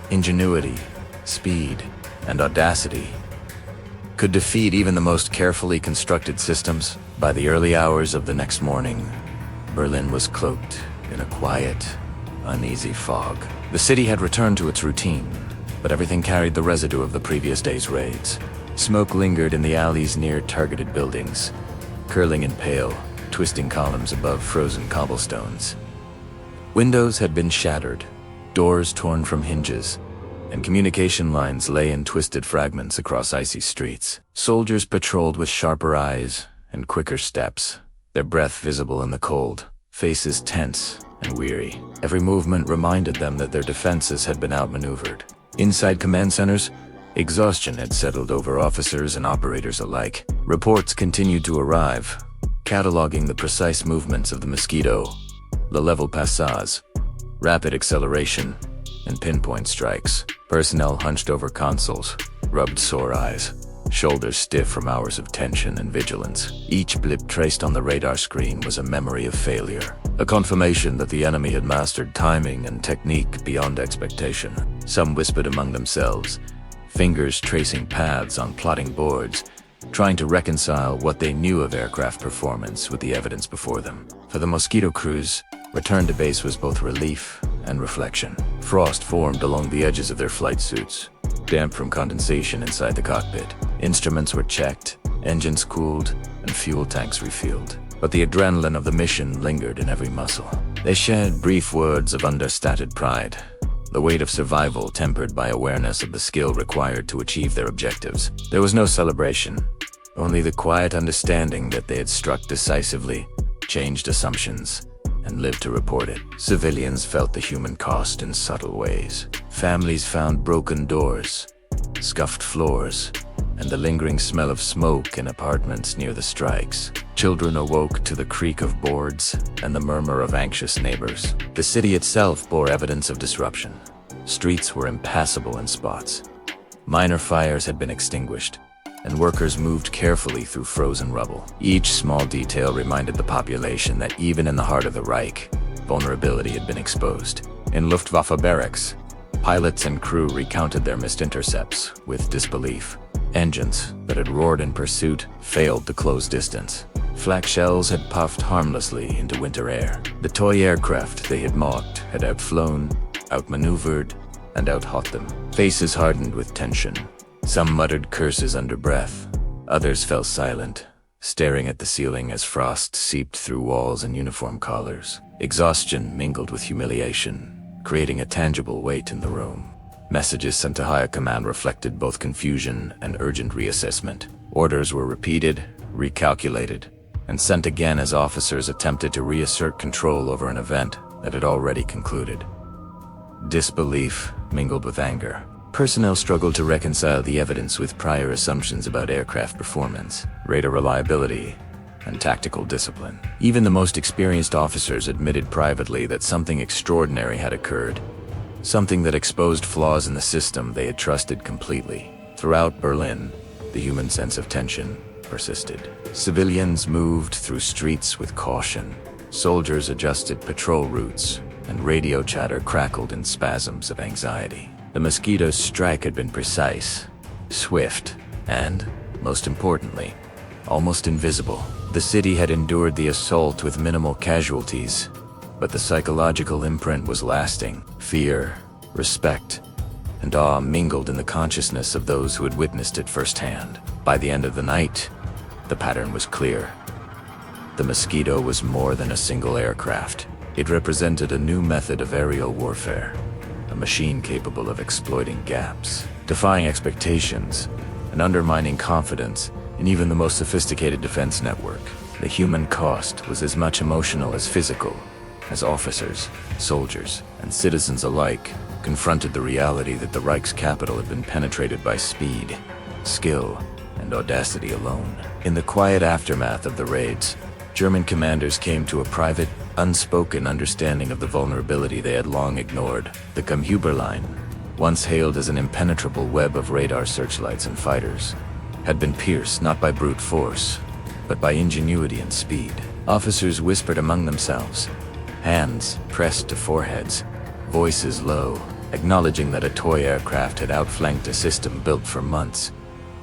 Ingenuity, speed, and audacity could defeat even the most carefully constructed systems. By the early hours of the next morning, Berlin was cloaked in a quiet, uneasy fog. The city had returned to its routine, but everything carried the residue of the previous day's raids. Smoke lingered in the alleys near targeted buildings, curling in pale, twisting columns above frozen cobblestones. Windows had been shattered, doors torn from hinges, and communication lines lay in twisted fragments across icy streets. Soldiers patrolled with sharper eyes and quicker steps, their breath visible in the cold, faces tense and weary. Every movement reminded them that their defenses had been outmaneuvered. Inside command centers, exhaustion had settled over officers and operators alike. Reports continued to arrive, cataloging the precise movements of the Mosquito, the level passage, rapid acceleration, and pinpoint strikes. Personnel hunched over consoles, rubbed sore eyes, shoulders stiff from hours of tension and vigilance. Each blip traced on the radar screen was a memory of failure, a confirmation that the enemy had mastered timing and technique beyond expectation. Some whispered among themselves, fingers tracing paths on plotting boards, trying to reconcile what they knew of aircraft performance with the evidence before them. For the Mosquito crews, return to base was both relief and reflection. Frost formed along the edges of their flight suits, damp from condensation inside the cockpit. Instruments were checked, engines cooled, and fuel tanks refueled. But the adrenaline of the mission lingered in every muscle. They shared brief words of understated pride, the weight of survival tempered by awareness of the skill required to achieve their objectives. There was no celebration, only the quiet understanding that they had struck decisively, changed assumptions, and lived to report it. Civilians felt the human cost in subtle ways. Families found broken doors, scuffed floors, and the lingering smell of smoke in apartments near the strikes. Children awoke to the creak of boards and the murmur of anxious neighbors. The city itself bore evidence of disruption. Streets were impassable in spots. Minor fires had been extinguished, and workers moved carefully through frozen rubble. Each small detail reminded the population that even in the heart of the Reich, vulnerability had been exposed. In Luftwaffe barracks, pilots and crew recounted their missed intercepts with disbelief. Engines that had roared in pursuit failed to close distance. Flak shells had puffed harmlessly into winter air. The toy aircraft they had mocked had outflown, outmaneuvered, and outhot them. Faces hardened with tension. Some muttered curses under breath. Others fell silent, staring at the ceiling as frost seeped through walls and uniform collars. Exhaustion mingled with humiliation, creating a tangible weight in the room. Messages sent to higher command reflected both confusion and urgent reassessment. Orders were repeated, recalculated, and sent again as officers attempted to reassert control over an event that had already concluded. Disbelief mingled with anger. Personnel struggled to reconcile the evidence with prior assumptions about aircraft performance, radar reliability, and tactical discipline. Even the most experienced officers admitted privately that something extraordinary had occurred, something that exposed flaws in the system they had trusted completely. Throughout Berlin, the human sense of tension persisted. Civilians moved through streets with caution. Soldiers adjusted patrol routes, and radio chatter crackled in spasms of anxiety. The Mosquito's strike had been precise, swift, and, most importantly, almost invisible. The city had endured the assault with minimal casualties, but the psychological imprint was lasting. Fear, respect, and awe mingled in the consciousness of those who had witnessed it firsthand. By the end of the night, the pattern was clear. The Mosquito was more than a single aircraft. It represented a new method of aerial warfare, a machine capable of exploiting gaps, defying expectations, and undermining confidence in even the most sophisticated defense network. The human cost was as much emotional as physical, as officers, soldiers, and citizens alike confronted the reality that the Reich's capital had been penetrated by speed, skill, and audacity alone. In the quiet aftermath of the raids, German commanders came to a private, unspoken understanding of the vulnerability they had long ignored. The Kammhuber Line, once hailed as an impenetrable web of radar searchlights and fighters, had been pierced not by brute force, but by ingenuity and speed. Officers whispered among themselves, hands pressed to foreheads, voices low, acknowledging that a toy aircraft had outflanked a system built for months,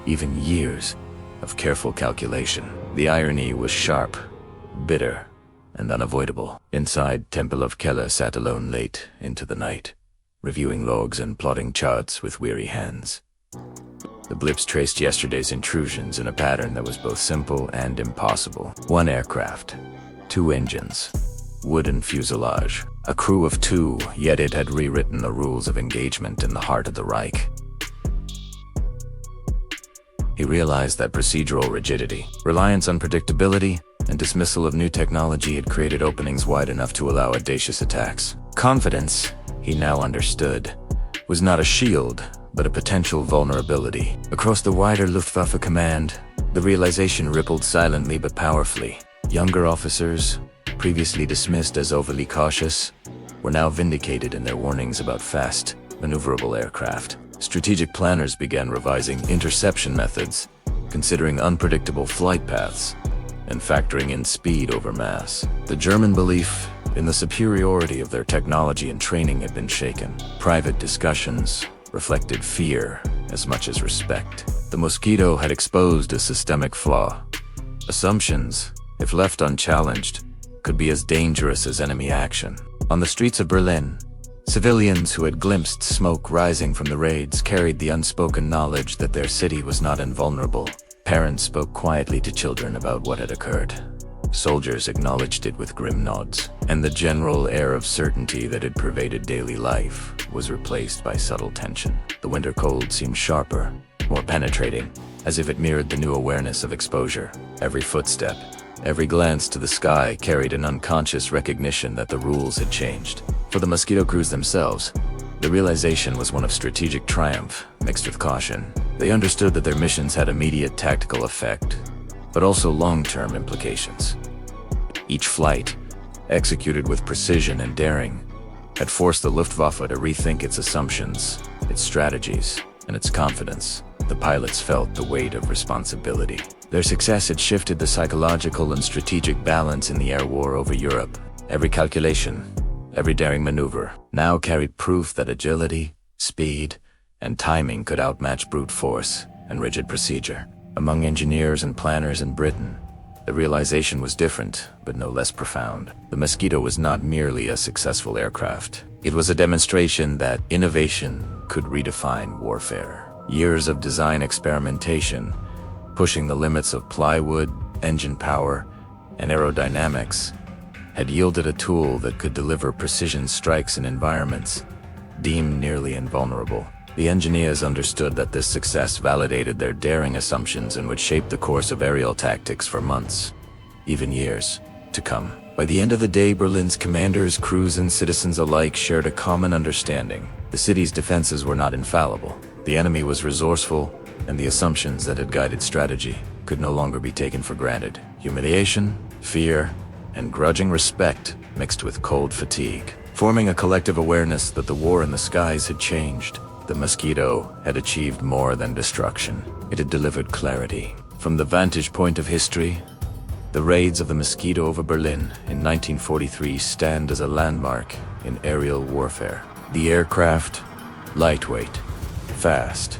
even years, of careful calculation. The irony was sharp, bitter, and unavoidable. Inside, Tempelhof Keller sat alone late into the night, reviewing logs and plotting charts with weary hands. The blips traced yesterday's intrusions in a pattern that was both simple and impossible. One aircraft, two engines, wooden fuselage, a crew of two, yet it had rewritten the rules of engagement in the heart of the Reich. He realized that procedural rigidity, reliance on predictability, and dismissal of new technology had created openings wide enough to allow audacious attacks. Confidence, he now understood, was not a shield, but a potential vulnerability. Across the wider Luftwaffe command, the realization rippled silently but powerfully. Younger officers, previously dismissed as overly cautious, were now vindicated in their warnings about fast, maneuverable aircraft. Strategic planners began revising interception methods, considering unpredictable flight paths, and factoring in speed over mass. The German belief in the superiority of their technology and training had been shaken. Private discussions reflected fear as much as respect. The Mosquito had exposed a systemic flaw. Assumptions, if left unchallenged, could be as dangerous as enemy action. On the streets of Berlin, civilians who had glimpsed smoke rising from the raids carried the unspoken knowledge that their city was not invulnerable. Parents spoke quietly to children about what had occurred. Soldiers acknowledged it with grim nods, and the general air of certainty that had pervaded daily life was replaced by subtle tension. The winter cold seemed sharper, more penetrating, as if it mirrored the new awareness of exposure. Every footstep, every glance to the sky carried an unconscious recognition that the rules had changed. For the Mosquito crews themselves, the realization was one of strategic triumph mixed with caution. They understood that their missions had immediate tactical effect, but also long-term implications. Each flight, executed with precision and daring, had forced the Luftwaffe to rethink its assumptions, its strategies, and its confidence. The pilots felt the weight of responsibility. Their success had shifted the psychological and strategic balance in the air war over Europe. Every calculation, every daring maneuver, now carried proof that agility, speed, and timing could outmatch brute force and rigid procedure. Among engineers and planners in Britain, the realization was different, but no less profound. The Mosquito was not merely a successful aircraft. It was a demonstration that innovation could redefine warfare. Years of design experimentation, pushing the limits of plywood, engine power, and aerodynamics, had yielded a tool that could deliver precision strikes in environments deemed nearly invulnerable. The engineers understood that this success validated their daring assumptions and would shape the course of aerial tactics for months, even years, to come. By the end of the day, Berlin's commanders, crews, and citizens alike shared a common understanding. The city's defenses were not infallible. The enemy was resourceful, and the assumptions that had guided strategy could no longer be taken for granted. Humiliation, fear, and grudging respect mixed with cold fatigue, forming a collective awareness that the war in the skies had changed. The Mosquito had achieved more than destruction. It had delivered clarity. From the vantage point of history, the raids of the Mosquito over Berlin in 1943 stand as a landmark in aerial warfare. The aircraft, lightweight, fast,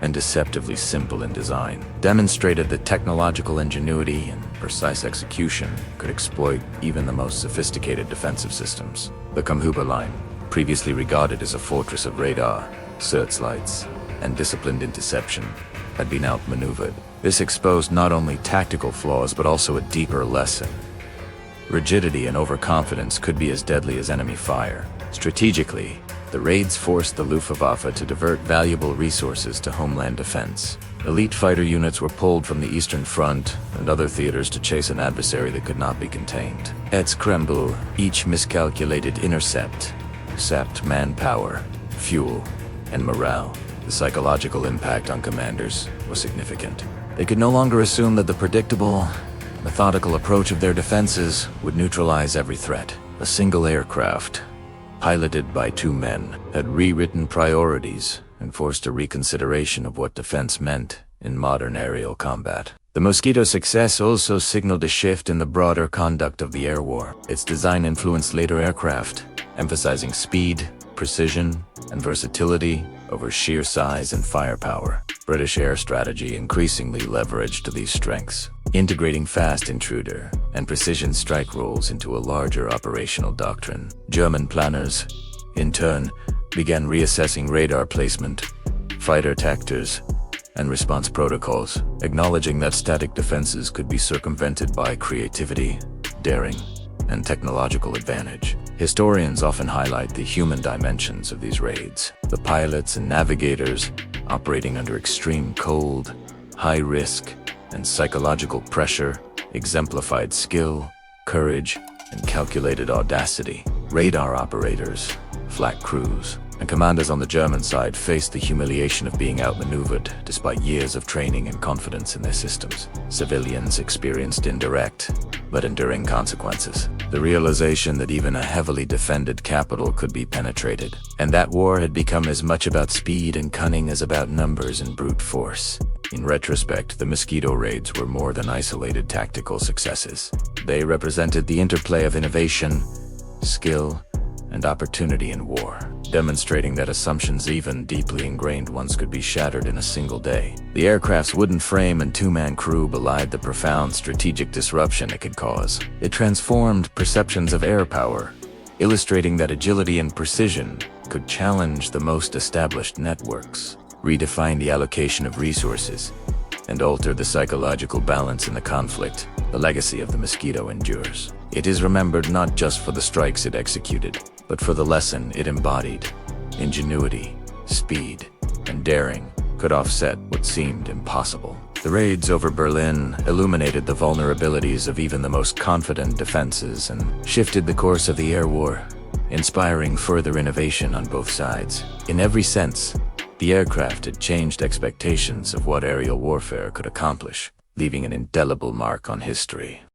and deceptively simple in design, demonstrated that technological ingenuity and precise execution could exploit even the most sophisticated defensive systems. The Kammhuber Line, previously regarded as a fortress of radar, searchlights, and disciplined interception, had been outmaneuvered. This exposed not only tactical flaws but also a deeper lesson. Rigidity and overconfidence could be as deadly as enemy fire. Strategically, the raids forced the Luftwaffe to divert valuable resources to homeland defense. Elite fighter units were pulled from the Eastern Front and other theaters to chase an adversary that could not be contained. At Scramble, each miscalculated intercept sapped manpower, fuel, and morale. The psychological impact on commanders was significant. They could no longer assume that the predictable, methodical approach of their defenses would neutralize every threat. A single aircraft, piloted by two men, had rewritten priorities and forced a reconsideration of what defense meant in modern aerial combat. The Mosquito's success also signaled a shift in the broader conduct of the air war. Its design influenced later aircraft, emphasizing speed, precision, and versatility over sheer size and firepower. British air strategy increasingly leveraged these strengths, integrating fast intruder and precision strike roles into a larger operational doctrine. German planners, in turn, began reassessing radar placement, fighter tactics, and response protocols, acknowledging that static defenses could be circumvented by creativity, daring, and technological advantage. Historians often highlight the human dimensions of these raids. The pilots and navigators, operating under extreme cold, high risk, and psychological pressure, exemplified skill, courage, and calculated audacity. Radar operators, flak crews, and commanders on the German side faced the humiliation of being outmaneuvered despite years of training and confidence in their systems. Civilians experienced indirect, but enduring consequences. The realization that even a heavily defended capital could be penetrated, and that war had become as much about speed and cunning as about numbers and brute force. In retrospect, the Mosquito raids were more than isolated tactical successes. They represented the interplay of innovation, skill, and opportunity in war. demonstrating that assumptions, even deeply ingrained ones, could be shattered in a single day. The aircraft's wooden frame and two-man crew belied the profound strategic disruption it could cause. It transformed perceptions of air power, illustrating that agility and precision could challenge the most established networks, redefine the allocation of resources, and alter the psychological balance in the conflict. The legacy of the Mosquito endures. It is remembered not just for the strikes it executed, but for the lesson it embodied. Ingenuity, speed, and daring could offset what seemed impossible. The raids over Berlin illuminated the vulnerabilities of even the most confident defenses and shifted the course of the air war, inspiring further innovation on both sides. In every sense, the aircraft had changed expectations of what aerial warfare could accomplish, leaving an indelible mark on history.